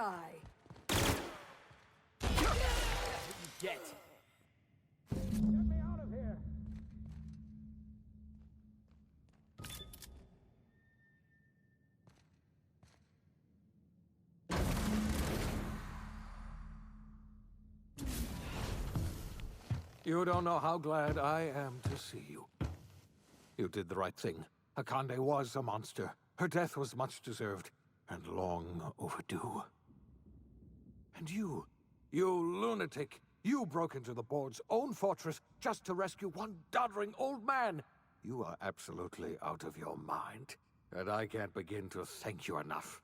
die. That's what you get. Get me out of here. You don't know how glad I am to see you. You did the right thing. Akande was a monster. Her death was much deserved, and long overdue. And you lunatic, you broke into the board's own fortress just to rescue one doddering old man. You are absolutely out of your mind, and I can't begin to thank you enough.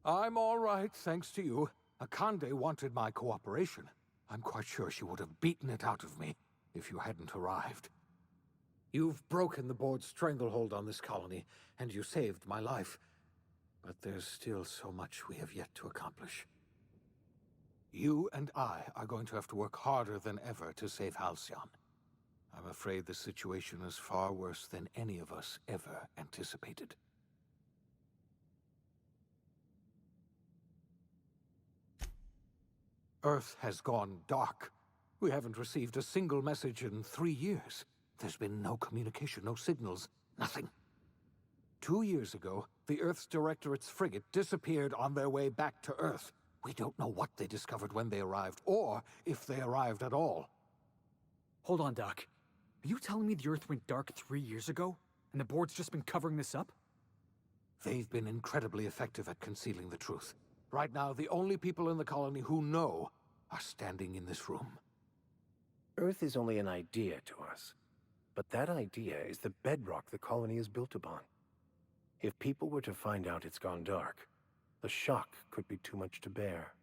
I'm all right, thanks to you. Akande wanted my cooperation. I'm quite sure she would have beaten it out of me if you hadn't arrived. You've broken the board's stranglehold on this colony, and you saved my life. But there's still so much we have yet to accomplish. You and I are going to have to work harder than ever to save Halcyon. I'm afraid the situation is far worse than any of us ever anticipated. Earth has gone dark. We haven't received a single message in 3 years. There's been no communication, no signals, nothing. 2 years ago, the Earth's Directorate's frigate disappeared on their way back to Earth. We don't know what they discovered when they arrived, or if they arrived at all. Hold on, Doc. Are you telling me the Earth went dark 3 years ago, and the board's just been covering this up? They've been incredibly effective at concealing the truth. Right now, the only people in the colony who know are standing in this room. Earth is only an idea to us. But that idea is the bedrock the colony is built upon. If people were to find out it's gone dark, the shock could be too much to bear.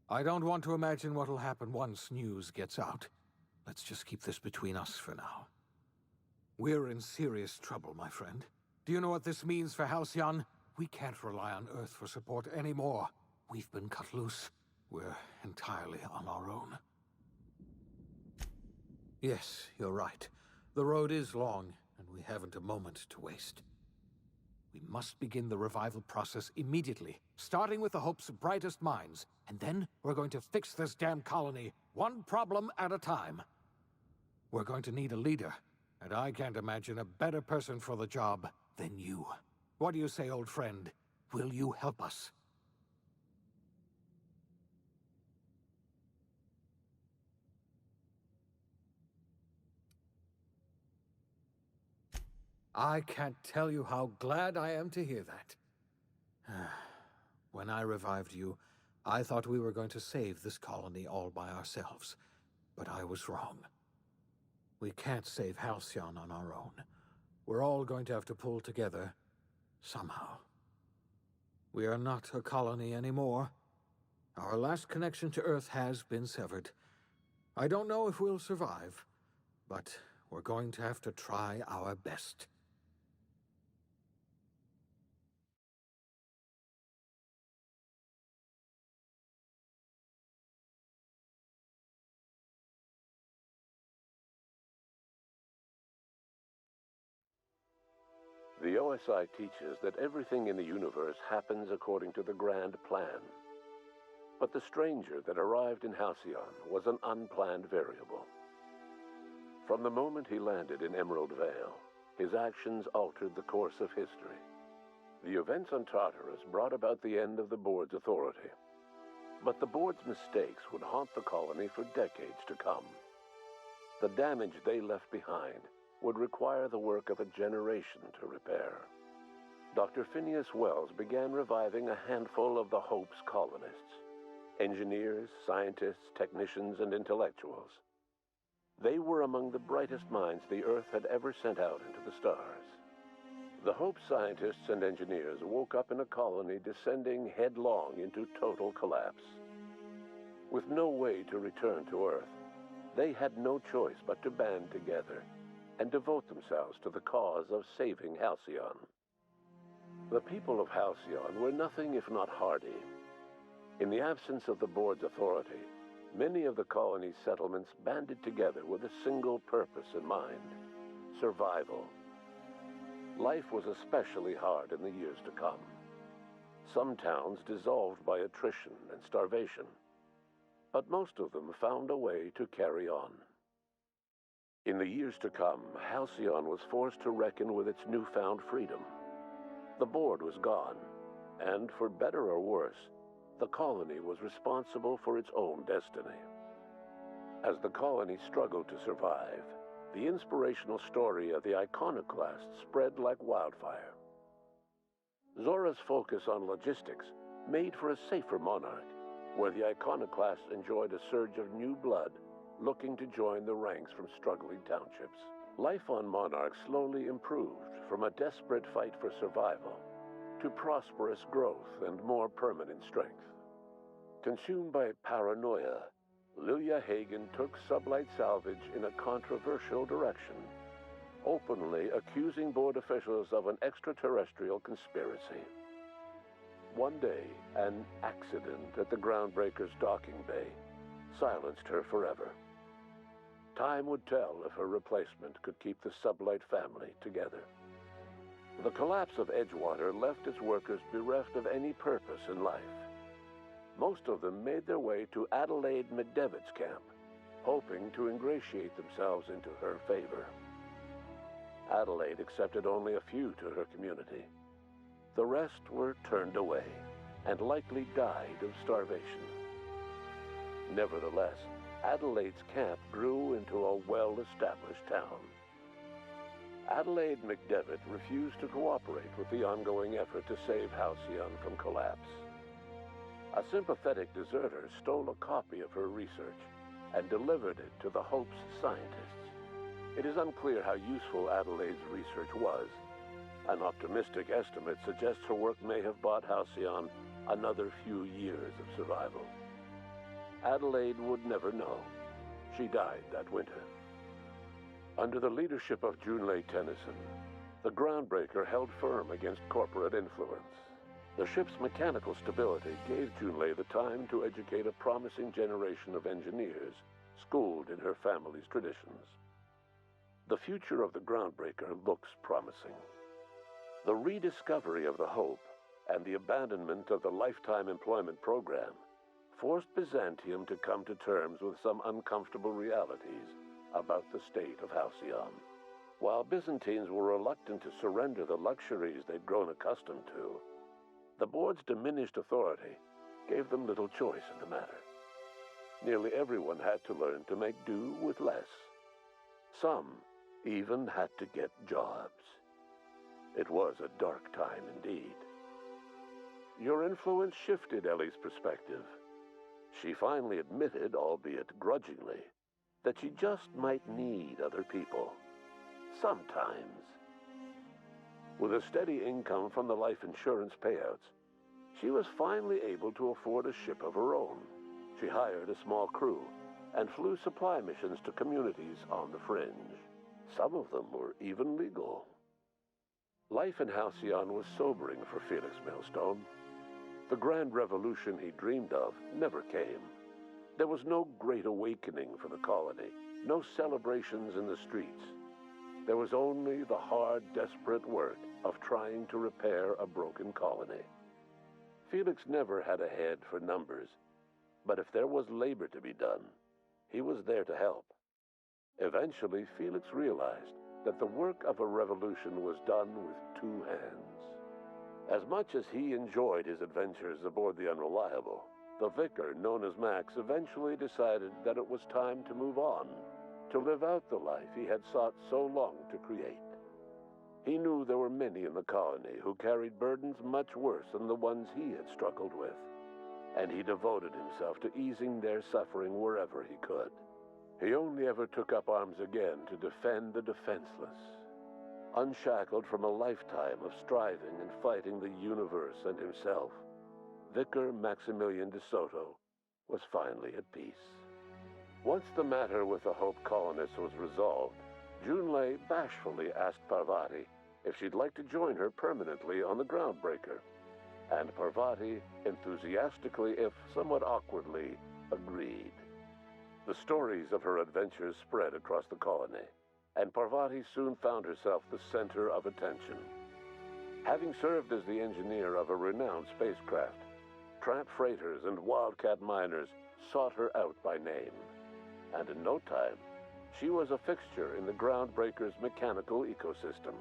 I don't want to imagine what'll happen once news gets out. Let's just keep this between us for now. We're in serious trouble, my friend. Do you know what this means for Halcyon? We can't rely on Earth for support anymore. We've been cut loose. We're entirely on our own. Yes, you're right. The road is long, and we haven't a moment to waste. We must begin the revival process immediately, starting with the Hope's brightest minds, and then we're going to fix this damn colony, one problem at a time. We're going to need a leader, and I can't imagine a better person for the job than you. What do you say, old friend? Will you help us? I can't tell you how glad I am to hear that. When I revived you, I thought we were going to save this colony all by ourselves, but I was wrong. We can't save Halcyon on our own. We're all going to have to pull together, somehow. We are not a colony anymore. Our last connection to Earth has been severed. I don't know if we'll survive, but we're going to have to try our best. The OSI teaches that everything in the universe happens according to the grand plan. But the stranger that arrived in Halcyon was an unplanned variable. From the moment he landed in Emerald Vale, his actions altered the course of history. The events on Tartarus brought about the end of the board's authority. But the board's mistakes would haunt the colony for decades to come. The damage they left behind would require the work of a generation to repair. Dr. Phineas Wells began reviving a handful of the Hope's colonists. Engineers, scientists, technicians, and intellectuals. They were among the brightest minds the Earth had ever sent out into the stars. The Hope scientists and engineers woke up in a colony descending headlong into total collapse. With no way to return to Earth, they had no choice but to band together and devote themselves to the cause of saving Halcyon. The people of Halcyon were nothing if not hardy. In the absence of the board's authority, Many of the colony's settlements banded together with a single purpose in mind: survival. Life was especially hard in the years to come. Some towns dissolved by attrition and starvation, but most of them found a way to carry on. In the years to come, Halcyon was forced to reckon with its newfound freedom. The board was gone, and for better or worse, the colony was responsible for its own destiny. As the colony struggled to survive, the inspirational story of the iconoclast spread like wildfire. Zora's focus on logistics made for a safer monarch, where the iconoclasts enjoyed a surge of new blood looking to join the ranks from struggling townships. Life on Monarch slowly improved from a desperate fight for survival to prosperous growth and more permanent strength. Consumed by paranoia, Lilia Hagen took Sublight Salvage in a controversial direction, openly accusing board officials of an extraterrestrial conspiracy. One day, an accident at the Groundbreaker's docking bay silenced her forever. Time would tell if her replacement could keep the Sublight family together. The collapse of Edgewater left its workers bereft of any purpose in life. Most of them made their way to Adelaide McDevitt's camp, hoping to ingratiate themselves into her favor. Adelaide accepted only a few to her community. The rest were turned away and likely died of starvation. Nevertheless, Adelaide's camp grew into a well-established town. Adelaide McDevitt refused to cooperate with the ongoing effort to save Halcyon from collapse. A sympathetic deserter stole a copy of her research and delivered it to the Hope's scientists. It is unclear how useful Adelaide's research was. An optimistic estimate suggests her work may have bought Halcyon another few years of survival. Adelaide would never know. She died that winter. Under the leadership of Junlei Tennyson, the Groundbreaker held firm against corporate influence. The ship's mechanical stability gave Junlei the time to educate a promising generation of engineers, schooled in her family's traditions. The future of the Groundbreaker looks promising. The rediscovery of the Hope and the abandonment of the lifetime employment program forced Byzantium to come to terms with some uncomfortable realities about the state of Halcyon. While Byzantines were reluctant to surrender the luxuries they'd grown accustomed to, the board's diminished authority gave them little choice in the matter. Nearly everyone had to learn to make do with less. Some even had to get jobs. It was a dark time indeed. Your influence shifted Ellie's perspective. She finally admitted, albeit grudgingly, that she just might need other people. Sometimes. With a steady income from the life insurance payouts, she was finally able to afford a ship of her own. She hired a small crew and flew supply missions to communities on the fringe. Some of them were even legal. Life in Halcyon was sobering for Felix Millstone. The grand revolution he dreamed of never came. There was no great awakening for the colony, no celebrations in the streets. There was only the hard, desperate work of trying to repair a broken colony. Felix never had a head for numbers, but if there was labor to be done, he was there to help. Eventually, Felix realized that the work of a revolution was done with two hands. As much as he enjoyed his adventures aboard the Unreliable, the vicar, known as Max, eventually decided that it was time to move on, to live out the life he had sought so long to create. He knew there were many in the colony who carried burdens much worse than the ones he had struggled with, and he devoted himself to easing their suffering wherever he could. He only ever took up arms again to defend the defenseless. Unshackled from a lifetime of striving and fighting the universe and himself, Vicar Maximilian de Soto was finally at peace. Once the matter with the Hope colonists was resolved, Junlei bashfully asked Parvati if she'd like to join her permanently on the Groundbreaker, and Parvati enthusiastically, if somewhat awkwardly, agreed. The stories of her adventures spread across the colony, and Parvati soon found herself the center of attention. Having served as the engineer of a renowned spacecraft, tramp freighters and wildcat miners sought her out by name. And in no time, she was a fixture in the groundbreaker's mechanical ecosystem.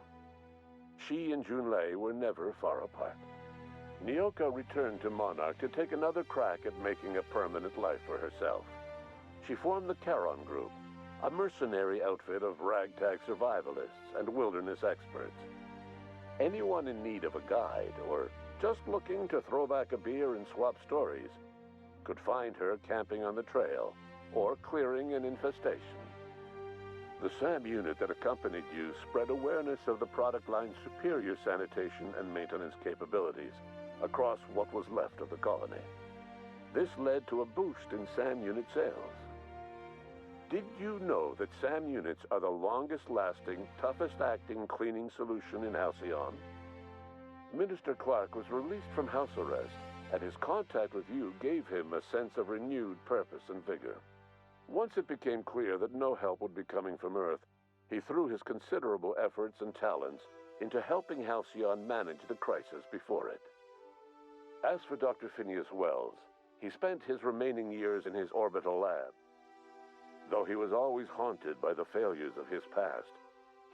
She and Junlei were never far apart. Nyoka returned to Monarch to take another crack at making a permanent life for herself. She formed the Charon Group, a mercenary outfit of ragtag survivalists and wilderness experts. Anyone in need of a guide, or just looking to throw back a beer and swap stories, could find her camping on the trail or clearing an infestation. The SAM unit that accompanied you spread awareness of the product line's superior sanitation and maintenance capabilities across what was left of the colony. This led to a boost in SAM unit sales. Did you know that SAM units are the longest-lasting, toughest-acting cleaning solution in Halcyon? Minister Clark was released from house arrest, and his contact with you gave him a sense of renewed purpose and vigor. Once it became clear that no help would be coming from Earth, he threw his considerable efforts and talents into helping Halcyon manage the crisis before it. As for Dr. Phineas Wells, he spent his remaining years in his orbital lab. Though he was always haunted by the failures of his past,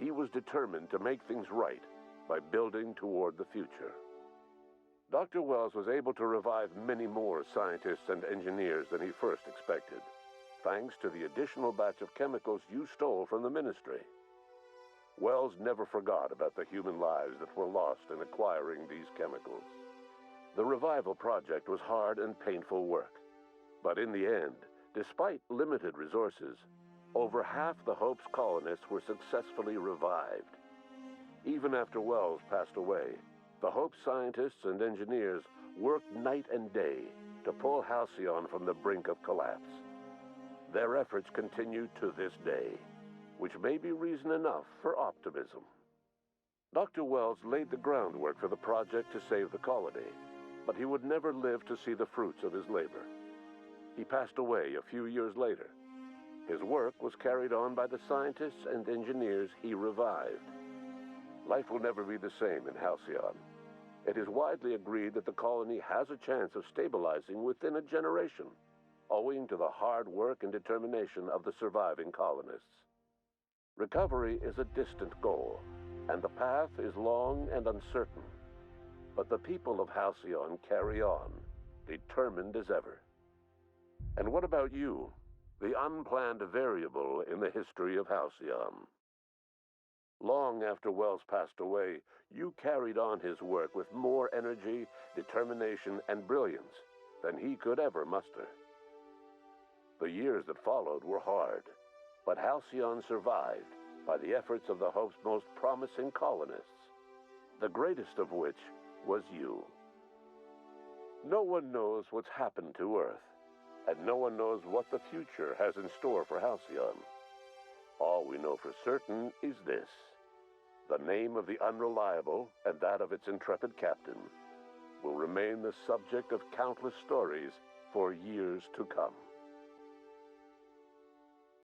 he was determined to make things right by building toward the future. Dr. Wells was able to revive many more scientists and engineers than he first expected, thanks to the additional batch of chemicals you stole from the Ministry. Wells never forgot about the human lives that were lost in acquiring these chemicals. The revival project was hard and painful work, but in the end, despite limited resources, over half the Hope's colonists were successfully revived. Even after Wells passed away, the Hope scientists and engineers worked night and day to pull Halcyon from the brink of collapse. Their efforts continue to this day, which may be reason enough for optimism. Dr. Wells laid the groundwork for the project to save the colony, but he would never live to see the fruits of his labor. He passed away a few years later. His work was carried on by the scientists and engineers he revived. Life will never be the same in Halcyon. It is widely agreed that the colony has a chance of stabilizing within a generation, owing to the hard work and determination of the surviving colonists. Recovery is a distant goal, and the path is long and uncertain. But the people of Halcyon carry on, determined as ever. And what about you, the unplanned variable in the history of Halcyon? Long after Wells passed away, you carried on his work with more energy, determination, and brilliance than he could ever muster. The years that followed were hard, but Halcyon survived by the efforts of the Hope's most promising colonists, the greatest of which was you. No one knows what's happened to Earth, and no one knows what the future has in store for Halcyon. All we know for certain is this: the name of the Unreliable and that of its intrepid captain will remain the subject of countless stories for years to come.